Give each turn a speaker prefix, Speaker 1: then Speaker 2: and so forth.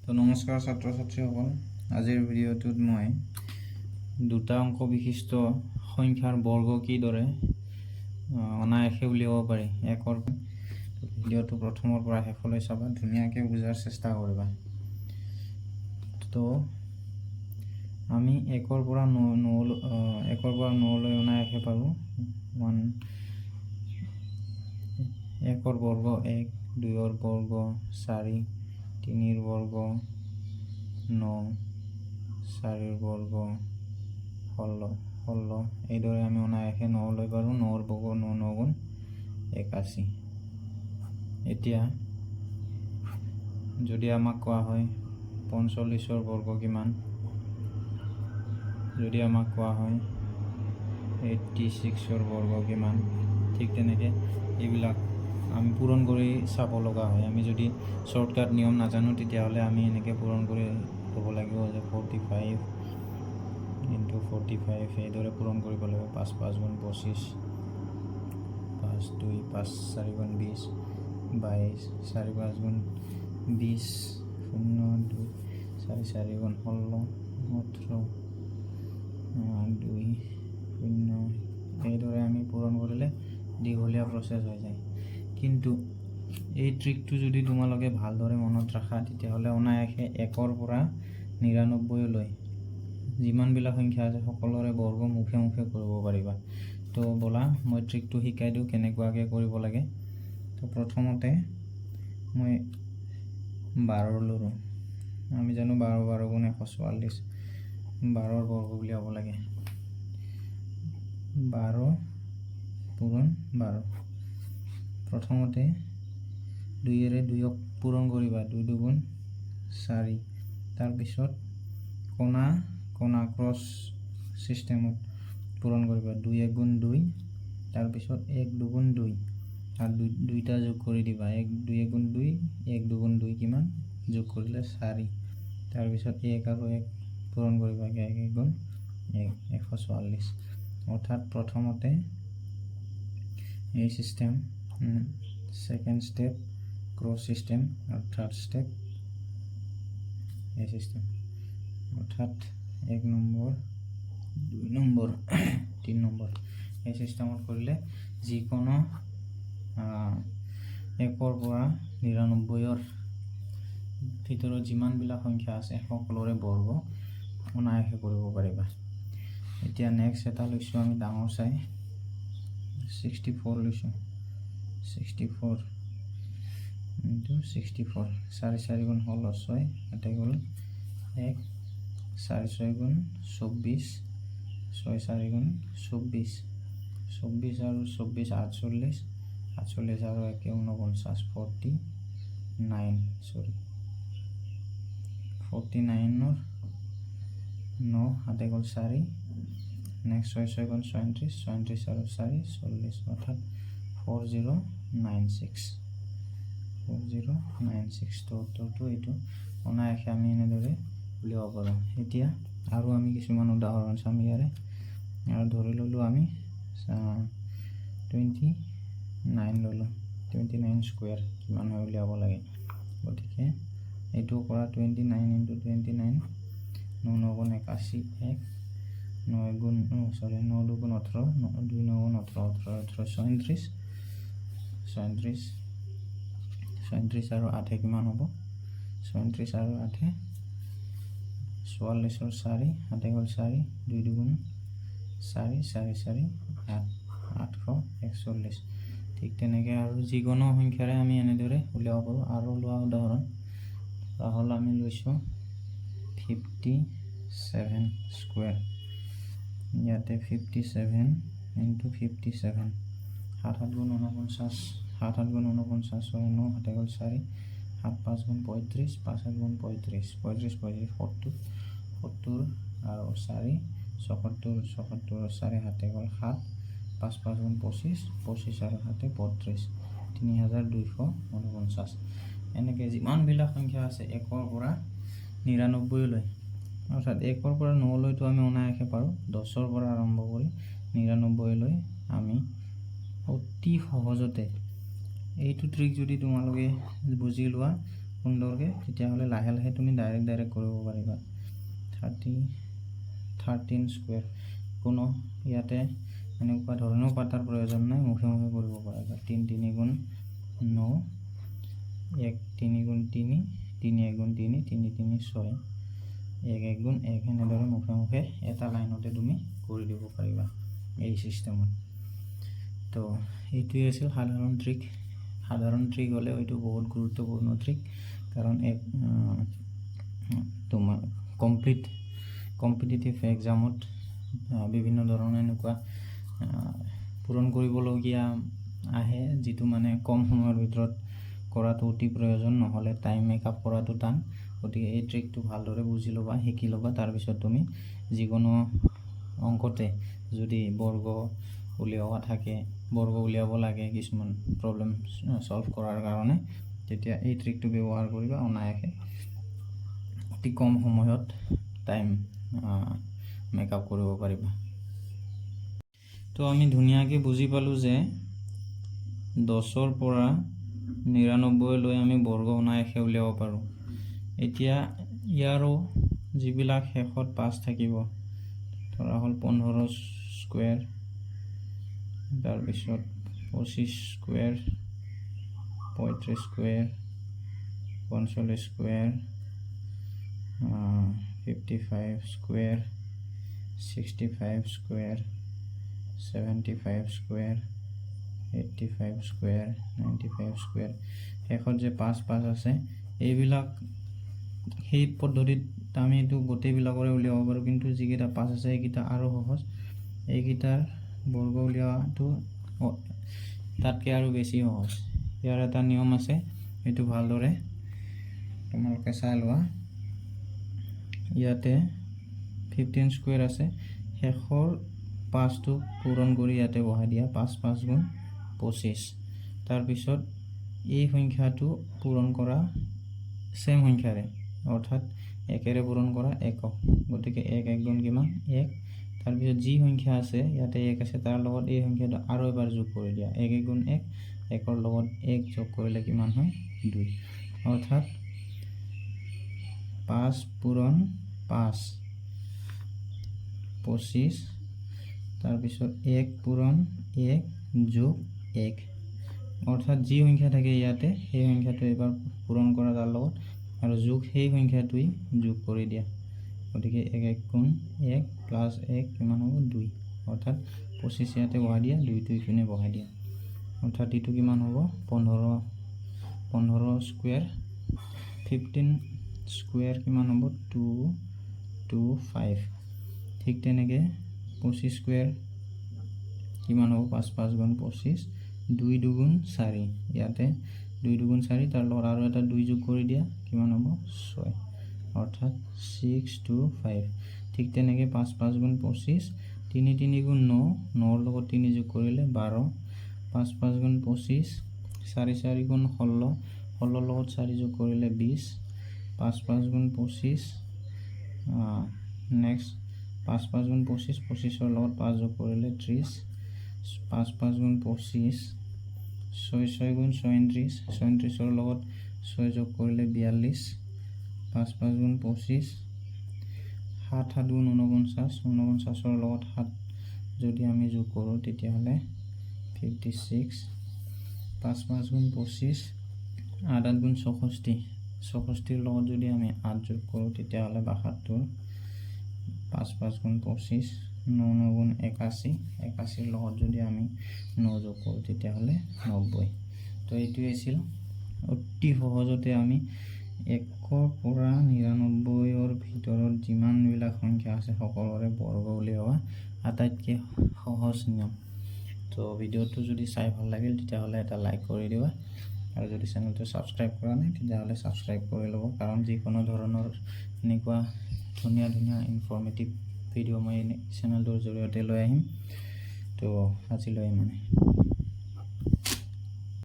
Speaker 1: তো নমস্কাৰ ছাত্ৰ ছাত্ৰীসকল, আজিৰ ভিডিঅ'টোত মই দুটা অংক বিশিষ্ট সংখ্যাৰ বৰ্গ কিদৰে অনায়াসে উলিয়াব পাৰি একৰ। ভিডিঅ'টো প্ৰথমৰ পৰা শেষলৈ চাবা, ধুনীয়াকৈ বুজাৰ চেষ্টা কৰিবা। তো আমি একৰ পৰা নলৈ অনায়াসে পাৰোঁ। একৰ বৰ্গ 1, 2ৰ বৰ্গ 4, 3ৰ বৰ্গ 9, 4ৰ বৰ্গ 16। এইদৰে আমি অনায়াসে 9 লৈ পাৰোঁ। 9ৰ বৰ্গ 9 9 গুণ 81। এতিয়া যদি আমাক কোৱা হয় 45ৰ বৰ্গ কিমান, যদি আমাক কোৱা হয় 86ৰ বৰ্গ কিমান, ঠিক তেনেকৈ এইবিলাক আমি পূৰণ কৰি চাব লগা হয়। আমি যদি শ্বৰ্টকাট নিয়ম নাজানো তেতিয়াহ'লে আমি এনেকৈ পূৰণ কৰি ল'ব লাগিব যে 45 × 45 এইদৰে পূৰণ কৰিব লাগিব। 5 5 গুণ 25, 5 2 5 4 গুণ 20, 22, 4 5 গুণ 20, 0 2 4 4 গুণ 16, 18, 2 0। এইদৰে আমি পূৰণ কৰিলে দীঘলীয়া প্ৰচেছ হৈ যায়। কিন্তু এই ট্ৰিকটো যদি তোমালোকে ভালদৰে মনত ৰাখা তেতিয়াহ'লে অনায়াসে 1ৰ পৰা 99লৈ যিমানবিলাক সংখ্যা আছে সকলোৰে বৰ্গ মুখে মুখে কৰিব পাৰিবা। তো ব'লা মই ট্ৰিকটো শিকাই দিওঁ কেনেকুৱাকৈ কৰিব লাগে। তো প্ৰথমতে মই 12 ল'লোঁ। আমি জানো 12 12 গুণ 144, 12ৰ বৰ্গ উলিয়াব লাগে। 12 পূৰণ 12। প্ৰথমতে 2ৰে 2ক পূৰণ কৰিবা, 2 2 গুণ 4। তাৰপিছত কোণা ক্ৰছ ছিষ্টেমত পূৰণ কৰিবা, 2 1 গুণ 2, তাৰপিছত 1 2 গুণ 2 আৰু দুইটা যোগ কৰি দিবা। 1 2 1 গুণ 2, 1 2 গুণ 2 কিমান, যোগ কৰিলে 4। তাৰপিছত 1 আৰু 1 পূৰণ কৰিবা, 1 1 গুণ 1 144। অৰ্থাৎ প্ৰথমতে এই system, second step cross system আৰু থাৰ্ড ষ্টেপ এই ছিষ্টেম। অৰ্থাৎ 1 নম্বৰ 2 নম্বৰ 3 নম্বৰ এই ছিষ্টেমত কৰিলে যিকোনো 1ৰ পৰা 99ৰ ভিতৰত যিমানবিলাক সংখ্যা আছে সকলোৰে বৰ্গ অনায়াসে কৰিব পাৰিবা। এতিয়া নেক্সট এটা লৈছোঁ আমি ডাঙৰ চাই, 64 লৈছোঁ। 64 × 64, 4 4 গুণ 16, 6 তাতে গ'ল 1, 4 6 গুণ 24, 6 4 গুণ 24, 24 আৰু 24 48, 48 আৰু 1 49, 49ৰ 9 তাতে গ'ল 4, নেক্সট 6 6 গুণ 37, 37 আৰু 4 40, অৰ্থাৎ 4096। 4096 তো উত্তৰটো এইটো। অনায়াসে আমি এনেদৰে উলিয়াব পাৰোঁ। এতিয়া আৰু আমি কিছুমান উদাহৰণ চাম ইয়াৰে। আৰু ধৰি ল'লোঁ আমি 29 ল'লোঁ। 29 স্কুৱেৰ কিমান হয় উলিয়াব লাগে। গতিকে এইটো কৰা 29 × 29, 9 9 গুণ 81, 1 9 গুণ 9 2 গুণ 18, 2 9 গুণ 18, 18 18 37, 37 আৰু 8 কিমান হ'ব, 37 আৰু 8 44ৰ 4 তাতে গ'ল 4, 2 2 গুণ 4 4 4 8 841। ঠিক তেনেকৈ আৰু যিকোনো সংখ্যাৰে আমি এনেদৰে উলিয়াব পাৰোঁ। আৰু লোৱা উদাহৰণ হ'ল আমি লৈছোঁ 57 স্কুৱেৰ। ইয়াতে 57 × 57, 7 7 গুণ 49, 7 7 গুণ 49, 6 9 তাতে গ'ল 4, 7 5 গুণ 35, 5 7 গুণ 35, 35 35 70, 70 আৰু 4 74, 74 আৰু 4 তাতে গ'ল 7, 5 5 গুণ 25, 25 আৰু 7 32, 3249। এনেকৈ যিমানবিলাক সংখ্যা আছে 1ৰ পৰা 99লৈ, অৰ্থাৎ 1ৰ পৰা 9লৈতো আমি অনায়াসে পাৰোঁ। 10ৰ পৰা আৰম্ভ কৰি 99লৈ আমি অতি সহজতে এইটো ট্ৰিক যদি তোমালোকে বুজি লোৱা সুন্দৰকৈ, তেতিয়াহ'লে লাহে লাহে তুমি ডাইৰেক্ট কৰিব পাৰিবা। 13 স্কুৱেৰ কোনো ইয়াতে এনেকুৱা ধৰণৰ পাতাৰ প্ৰয়োজন নাই, মুখে মুখে কৰিব পাৰিবা। 3 3 গুণ 9, 1 3 গুণ 3, 3 1 গুণ 3, 3 3 6, 1 1 গুণ 1, এনেদৰে মুখে মুখে এটা লাইনতে তুমি কৰি দিব পাৰিবা এই চিষ্টেমত। তো এইটোৱে আছিল সাধাৰণ ট্ৰিক হ'লেও এইটো বহুত গুৰুত্বপূৰ্ণ ট্ৰিক, কাৰণ তোমাৰ কম্পিটিটিভ এক্সামত বিভিন্ন ধৰণৰ এনেকুৱা পূৰণ কৰিবলগীয়া আহে, যিটো মানে কম সময়ৰ ভিতৰত কৰাটো অতি প্ৰয়োজন, নহ'লে টাইম মেকআপ কৰাটো টান। গতিকে এই ট্ৰিকটো ভালদৰে বুজি ল'বা, শিকি ল'বা। তাৰপিছত তুমি যিকোনো অংকতে যদি বৰ্গ উলিয়াব লাগে কিছুমান প্ৰব্লেম ছল্ভ কৰাৰ কাৰণে, তেতিয়া এই ট্ৰিকটো ব্যৱহাৰ কৰিবা, অনায়াসে অতি কম সময়ত টাইম মেকআপ কৰিব পাৰিবা। তো আমি ধুনীয়াকৈ বুজি পালোঁ যে 10ৰ পৰা 99লৈ আমি বৰ্গ অনায়াসে উলিয়াব পাৰোঁ। এতিয়া ইয়াৰো যিবিলাক শেষত 5 থাকিব, ধৰা হ'ল 15 স্কুৱেৰ, তাৰপিছত 25 square, 35 square, 45 square, 55 square, 65 square, 75 square, 85 square, 95 square, শেষত যে 5 আছে, এইবিলাক সেই পদ্ধতিত আমি এইটো গোটেইবিলাকৰে উলিয়াব পাৰোঁ। কিন্তু যিকেইটা 5 আছে সেইকেইটা আৰু সহজ, এইকেইটাৰ বৰ্গ উলিওৱাটো তাতকৈ আৰু বেছি সহজ। ইয়াৰ এটা নিয়ম আছে, এইটো ভালদৰে তোমালোকে চাই লোৱা। ইয়াতে 15 স্কুৱেৰ আছে, শেষৰ 5টো পূৰণ কৰি ইয়াতে বহাই দিয়া, 5 5 গুণ 25। তাৰপিছত এই সংখ্যাটো পূৰণ কৰা ছেম সংখ্যাৰে, অৰ্থাৎ 1ৰে পূৰণ কৰা 1ক। গতিকে 1 1 গুণ কিমান 1। তাৰপিছত যি সংখ্যা আছে, ইয়াতে 1 আছে, তাৰ লগত এই সংখ্যাটো আৰু এবাৰ যোগ কৰি দিয়া, 1 1 গুণ 1, 1ৰ লগত 1 যোগ কৰিলে কিমান হয় 2। অৰ্থাৎ 5 পূৰণ 5 25, তাৰপিছত 1 পূৰণ 1 যোগ 1, অৰ্থাৎ যি সংখ্যা থাকে ইয়াতে সেই সংখ্যাটো এবাৰ পূৰণ কৰা তাৰ লগত, আৰু যোগ সেই সংখ্যাটোৱেই যোগ কৰি দিয়া। গতিকে 1 1 গুণ 1 প্লাছ 1 কিমান হ'ব 2, অৰ্থাৎ 25 ইয়াতে বহাই দিয়া, 2টো ইপিনে বহাই দিয়া, অৰ্থাৎ এইটো কিমান হ'ব 15 স্কুৱেৰ। 15 স্কুৱেৰ কিমান হ'ব 225। ঠিক তেনেকৈ 25 স্কুৱেৰ কিমান হ'ব 5 5 গুণ 25, 2 2 গুণ 4, ইয়াতে 2 2 গুণ 4, তাৰ লগত আৰু এটা 2 যোগ কৰি দিয়া, কিমান হ'ব 6, অৰ্থাৎ 625। ঠিক তেনেকৈ 5 5 গুণ 25, 3 3 গুণ 9, 9ৰ লগত 3 যোগ কৰিলে 12, 5 5 গুণ 25, 4 4 গুণ 16, 16ৰ লগত 4 যোগ কৰিলে 20, 5 5 গুণ 25, নেক্সট 5 5 গুণ 25, 25ৰ লগত 5 যোগ কৰিলে 30, 5 5 গুণ 25, 6 6 গুণ 37, 37ৰ লগত 6 যোগ কৰিলে 42, 5 5 গুণ 25, 7 7 গুণ 49, 49ৰ লগত 7 যদি আমি যোগ কৰোঁ তেতিয়াহ'লে 56, 5 5 গুণ 25, 8 8 গুণ 64, 64ৰ লগত যদি আমি 8 যোগ কৰোঁ তেতিয়াহ'লে 72, 5 5 গুণ 25, 9 9 গুণ 81, 81ৰ লগত যদি আমি 9 যোগ কৰোঁ তেতিয়াহ'লে 90। তো এইটোৱে আছিল অতি সহজতে আমি 1ৰ পৰা 99ৰ ভিতৰত যিমানবিলাক সংখ্যা আছে সকলোৰে বৰ্গ উলিওৱা আটাইতকৈ সহজ নিয়ম। তো ভিডিঅ'টো যদি চাই ভাল লাগিল তেতিয়াহ'লে এটা লাইক কৰি দিবা, আৰু যদি চেনেলটো ছাবস্ক্ৰাইব কৰা নাই তেতিয়াহ'লে ছাবস্ক্ৰাইব কৰি ল'ব, কাৰণ যিকোনো ধৰণৰ এনেকুৱা ধুনীয়া ধুনীয়া ইনফৰ্মেটিভ ভিডিঅ' মই চেনেলটোৰ জৰিয়তে লৈ আহিম। তো আজিলৈ মানে